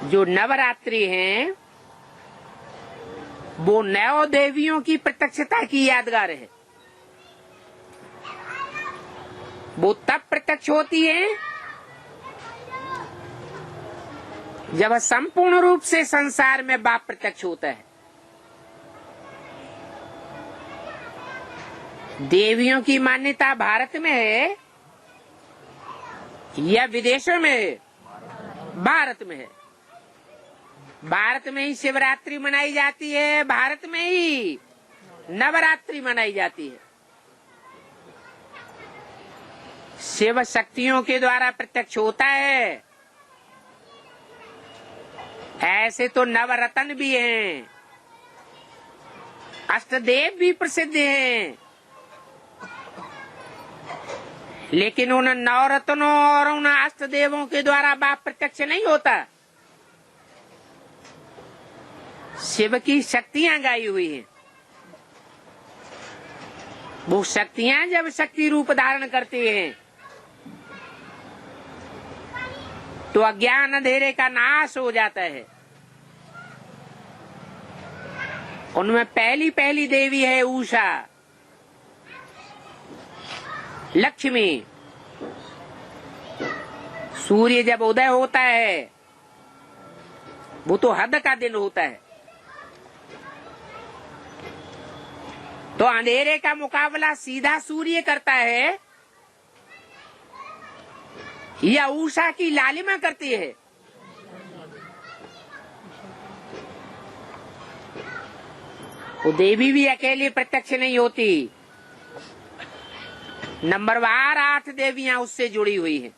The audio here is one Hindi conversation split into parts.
जो नवरात्रि हैं वो 9 देवियों की प्रत्यक्षता की यादगार है। वो तब प्रत्यक्ष होती है जब संपूर्ण रूप से संसार में बाप प्रत्यक्ष होता है। देवियों की मान्यता भारत में है या विदेशों में है? भारत में है। भारत में ही शिवरात्रि मनाई जाती है, भारत में ही नवरात्रि मनाई जाती है। शिव शक्तियों के द्वारा प्रत्यक्ष होता है। ऐसे तो नवरत्न भी हैं, अष्टदेव भी प्रसिद्ध हैं, लेकिन उन नवरत्नों और उन अष्टदेवों के द्वारा बाप प्रत्यक्ष नहीं होता। शिव की शक्तियां गाई हुई हैं। वो शक्तियां जब शक्ति रूप धारण करती हैं तो अज्ञान अंधेरे का नाश हो जाता है। उनमें पहली देवी है उषा, लक्ष्मी। सूर्य जब उदय होता है वो तो हद का दिन होता है, तो अंधेरे का मुकाबला सीधा सूर्य करता है या उषा की लालिमा करती है? वो देवी भी अकेली प्रत्यक्ष नहीं होती, नंबरवार 8 देवियां उससे जुड़ी हुई हैं।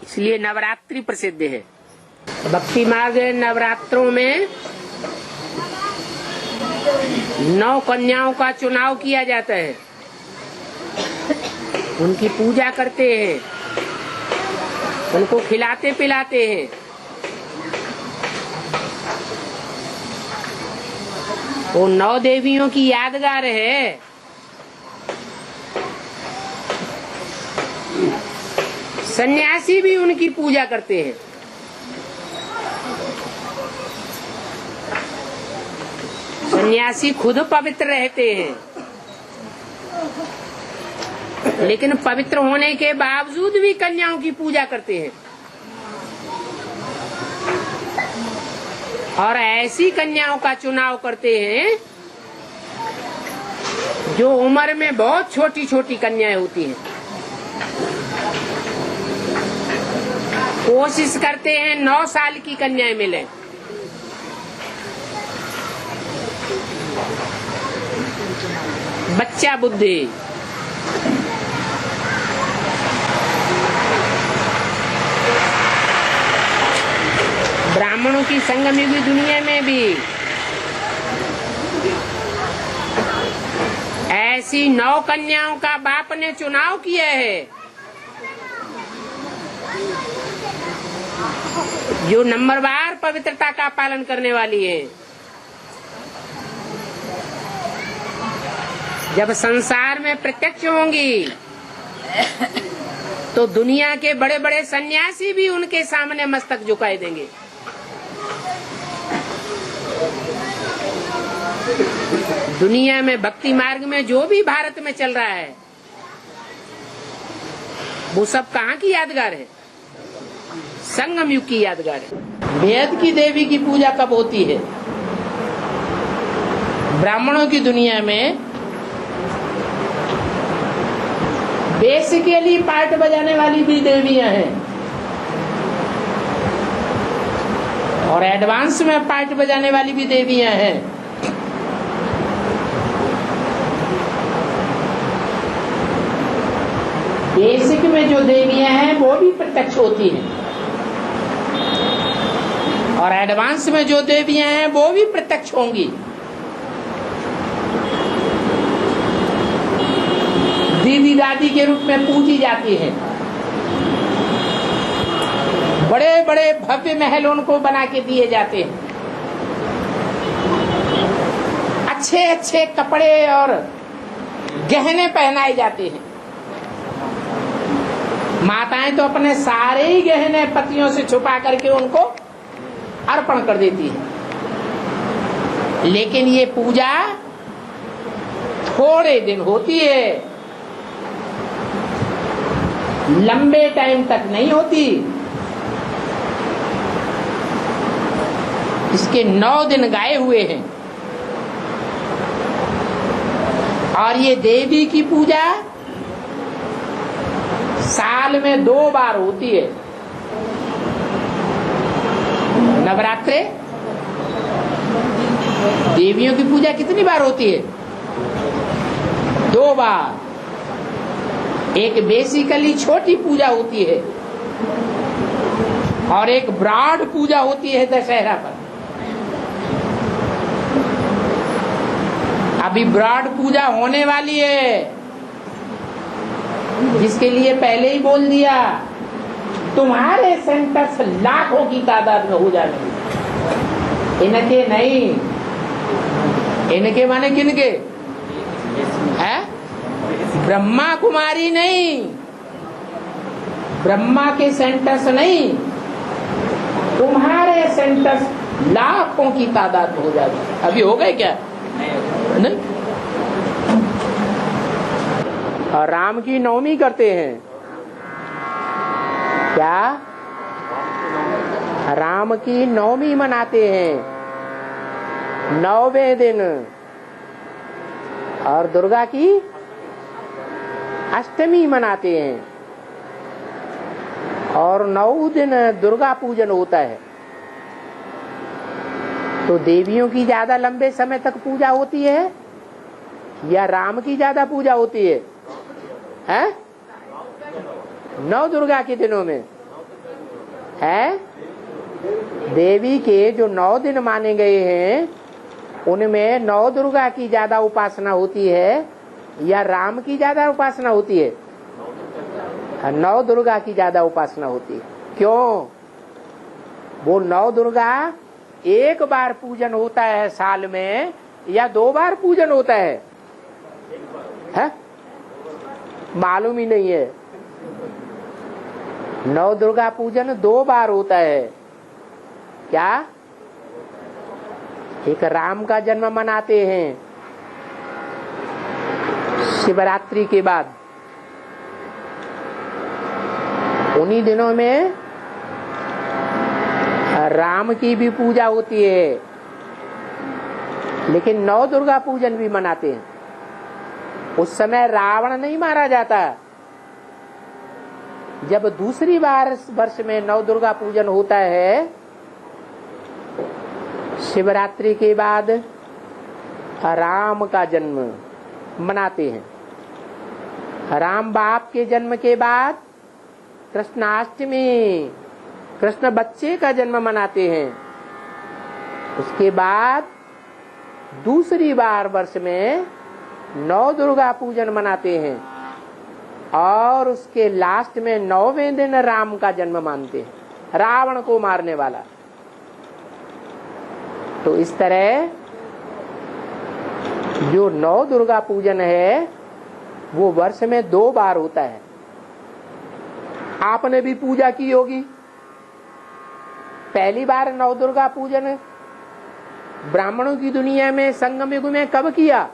इसलिए नवरात्रि प्रसिद्ध है। भक्ति मार्ग नवरात्रों में 9 कन्याओं का चुनाव किया जाता है, उनकी पूजा करते हैं, उनको खिलाते पिलाते हैं। वो 9 देवियों की यादगार है। सन्यासी भी उनकी पूजा करते हैं। सन्यासी खुद पवित्र रहते हैं, लेकिन पवित्र होने के बावजूद भी कन्याओं की पूजा करते हैं। और ऐसी कन्याओं का चुनाव करते हैं जो उम्र में बहुत छोटी छोटी कन्याएं होती हैं। कोशिश करते हैं 9 साल की कन्याएं मिले। बच्चा बुद्धि। ब्राह्मणों की संगमयुगी दुनिया में भी ऐसी 9 कन्याओं का बाप ने चुनाव किया है जो नंबरवार पवित्रता का पालन करने वाली है। जब संसार में प्रत्यक्ष होंगी तो दुनिया के बड़े बड़े सन्यासी भी उनके सामने मस्तक झुकाए देंगे। दुनिया में भक्ति मार्ग में जो भी भारत में चल रहा है वो सब कहाँ की यादगार है? संगम युग की यादगार है। वेद की देवी की पूजा कब होती है? ब्राह्मणों की दुनिया में बेसिकली पार्ट बजाने वाली भी देवियां हैं और एडवांस में पार्ट बजाने वाली भी देवियां हैं। बेसिक में जो देवियां हैं वो भी प्रत्यक्ष होती हैं और एडवांस में जो देवियां हैं वो भी प्रत्यक्ष होंगी। दीदी दादी के रूप में पूजी जाती है। बड़े बड़े भव्य महल उनको बना के दिए जाते हैं। अच्छे अच्छे कपड़े और गहने पहनाए जाते हैं। माताएं तो अपने सारे ही गहने पतियों से छुपा करके उनको अर्पण कर देती है, लेकिन ये पूजा थोड़े दिन होती है, लंबे टाइम तक नहीं होती। इसके 9 दिन गाए हुए हैं। और ये देवी की पूजा साल में 2 बार होती है। नवरात्रे देवियों की पूजा कितनी बार होती है? 2 बार। एक बेसिकली छोटी पूजा होती है और एक ब्रॉड पूजा होती है दशहरा पर। अभी ब्रॉड पूजा होने वाली है, जिसके लिए पहले ही बोल दिया तुम्हारे सेंटर्स लाखों की तादाद में हो जाएंगे। इनके नहीं, इनके माने किनके है? ब्रह्मा कुमारी नहीं, ब्रह्मा के सेंटर्स नहीं, तुम्हारे सेंटर्स लाखों की तादाद में हो जाएगी। अभी हो गए क्या? नहीं। और राम की नवमी करते हैं क्या? राम की नवमी मनाते हैं 9वें दिन, और दुर्गा की अष्टमी मनाते हैं, और 9 दिन दुर्गा पूजन होता है। तो देवियों की ज्यादा लंबे समय तक पूजा होती है या राम की ज्यादा पूजा होती है? हैं? 9 दुर्गा के दिनों में है। देवी के जो 9 दिन माने गए हैं उनमें 9 दुर्गा की ज्यादा उपासना होती है या राम की ज्यादा उपासना होती है? 9 दुर्गा की ज्यादा उपासना होती है। क्यों? वो 9 दुर्गा एक बार पूजन होता है साल में या 2 बार पूजन होता है? मालूम ही नहीं है। 9 दुर्गा पूजन 2 बार होता है। क्या? एक राम का जन्म मनाते हैं शिवरात्रि के बाद, उन्हीं दिनों में राम की भी पूजा होती है, लेकिन 9 दुर्गा पूजन भी मनाते हैं। उस समय रावण नहीं मारा जाता। जब दूसरी बार वर्ष में 9 दुर्गा पूजन होता है शिवरात्रि के बाद, राम का जन्म मनाते हैं। राम बाप के जन्म के बाद कृष्णाष्टमी, कृष्ण बच्चे का जन्म मनाते हैं। उसके बाद दूसरी बार वर्ष में 9 दुर्गा पूजन मनाते हैं, और उसके लास्ट में 9वें दिन राम का जन्म मानते हैं, रावण को मारने वाला। तो इस तरह जो 9 दुर्गा पूजन है वो वर्ष में 2 बार होता है। आपने भी पूजा की होगी। पहली बार 9 दुर्गा पूजन ब्राह्मणों की दुनिया में संगम युग में कब किया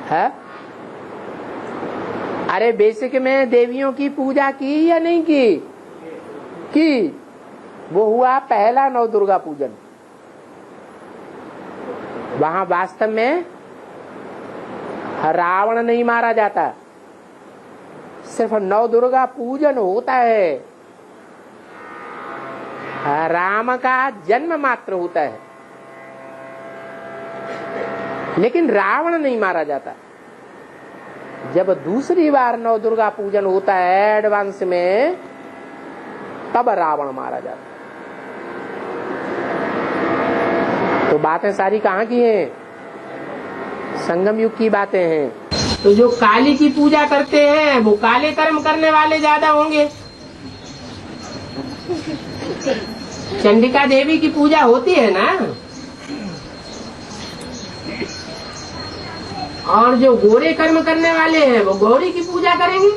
है? अरे बेसिक में देवियों की पूजा की या नहीं की? वो हुआ पहला 9 दुर्गा पूजन। वहां वास्तव में रावण नहीं मारा जाता, सिर्फ 9 दुर्गा पूजन होता है। राम का जन्म मात्र होता है, लेकिन रावण नहीं मारा जाता। जब दूसरी बार 9 दुर्गा पूजन होता है एडवांस में, तब रावण मारा जाता। तो बातें सारी कहाँ की हैं? संगम युग की बातें हैं। तो जो काली की पूजा करते हैं वो काले कर्म करने वाले ज्यादा होंगे। चंडिका देवी की पूजा होती है ना, और जो गोरे कर्म करने वाले हैं वो गौरी की पूजा करेंगे।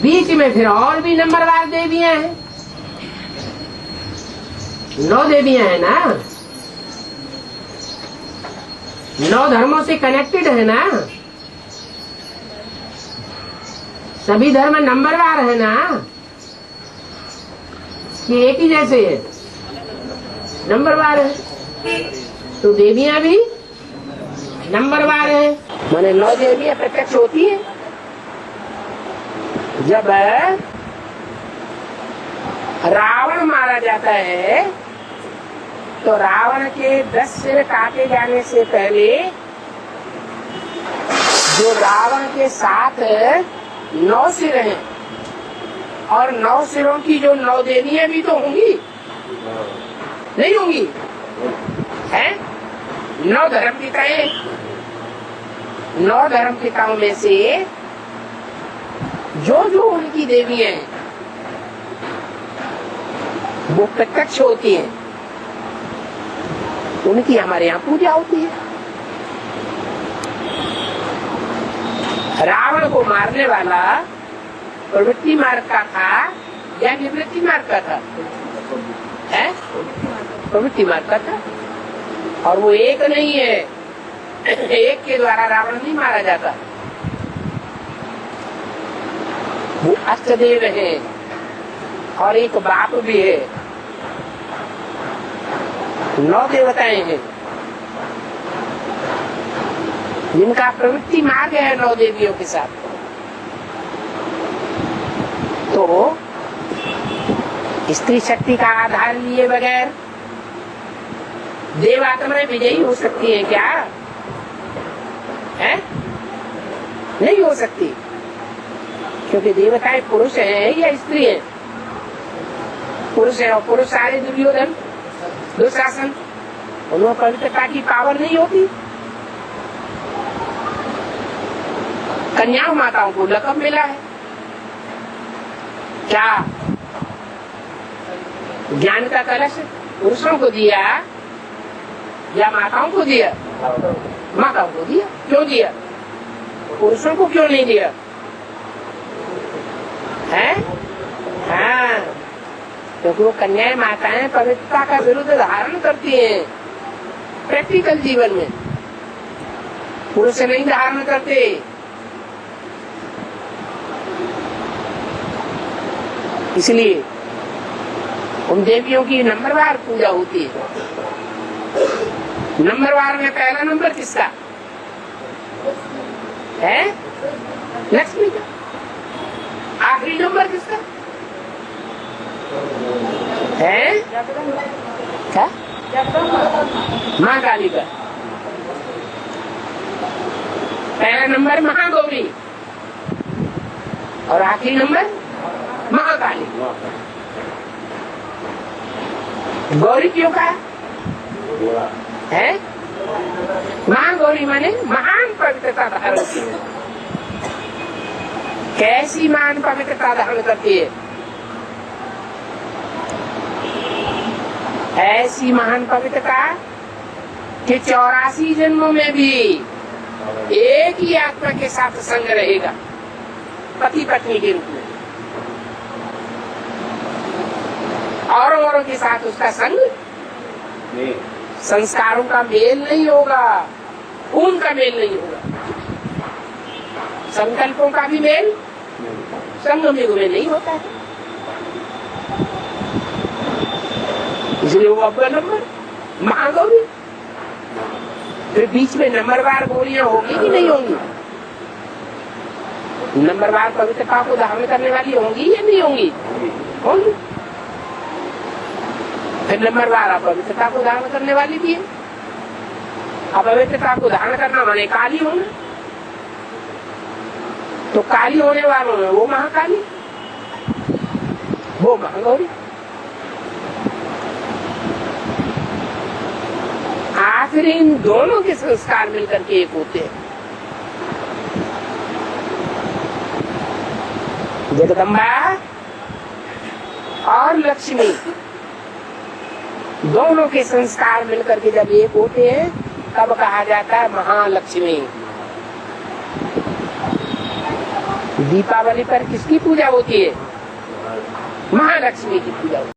बीच में फिर और भी नंबरवार देवियां हैं, 9 देवियां हैं ना, 9 धर्मों से कनेक्टेड है ना, सभी धर्म नंबरवार है ना, कि एक ही जैसे है, नंबरवार है। तो देवियां भी नंबरवार है, माने 9 देवियां प्रत्यक्ष होती है। जब रावण मारा जाता है तो रावण के 10 सिर काटे जाने से पहले जो रावण के साथ 9 सिर हैं, और 9 सिरों की जो 9 देवियां भी तो होंगी, नहीं होंगी, हैं? 9 धर्म पिताएं, 9 धर्म पिताओं में से जो जो उनकी देवियां हैं वो प्रत्यक्ष होती हैं, उनकी हमारे यहाँ पूजा होती है। रावण को मारने वाला प्रवृत्ति मार्ग का था या निवृत्ति मार्ग का था? है प्रवृत्ति मार्ग का था, और वो एक नहीं है, एक के द्वारा रावण नहीं मारा जाता, वो अष्टदेव है और एक बाप भी है, 9 देवताएं हैं जिनका प्रवृत्ति मार्ग है 9 देवियों के साथ। तो स्त्री शक्ति का आधार लिए बगैर देवात्माएं विजयी हो सकती है क्या? है? नहीं हो सकती, क्योंकि देवताएं पुरुष हैं या स्त्री हैं? पुरुष है, और पुरुष सारे दुर्योधन दुशासन, उन्होंने पवित्रता की पावर नहीं होती। कन्याओं माताओं को लक़ब मिला है क्या? ज्ञान का कलश पुरुषों को दिया या माताओं को दिया? माताओं को दिया। क्यों दिया? पुरुषों को क्यों नहीं दिया? है? हाँ, क्योंकि वो कन्याएं माताएं पवित्रता का विरुद्ध धारण करती हैं प्रैक्टिकल जीवन में, पुरुष नहीं धारण करते। इसलिए उन देवियों की नंबरवार पूजा होती है। नंबरवार में पहला नंबर किसका है? लक्ष्मी का। आखिरी नंबर किसका है? क्या? माँ काली का। पहला नंबर महागौरी और आखिरी नंबर महाकाली। गौरी क्यों का है? महागौरी माने महान पवित्रता धारण की है। कैसी महान पवित्रता धारण करती है? ऐसी महान पवित्रता कि 84 जन्मों में भी एक ही आत्मा के साथ संग रहेगा, पति पत्नी के रूप में, औरों के साथ उसका संग नहीं। संस्कारों का मेल नहीं होगा, खून का मेल नहीं होगा, संकल्पों का भी मेल संगम युग में नहीं होता है। इसलिए वो अव्वल नंबर महागौरी। फिर बीच में नंबरवार गौरियां होंगी कि नहीं होंगी? नंबरवार पवित्रता को धारण करने वाली होंगी या नहीं होंगी? होंगी। फिर नंबरवार अपवित्रता को धारण करने वाली भी है। अपवित्रता को धारण करना माने काली होना, तो काली होने वालों में वो महाकाली, वो महागौरी। आखिर इन दोनों के संस्कार मिलकर के एक होते हैं। जगदम्बा और लक्ष्मी दोनों के संस्कार मिलकर के जब एक होते हैं तब कहा जाता है महालक्ष्मी। दीपावली पर किसकी पूजा होती है? महालक्ष्मी की पूजा होती है।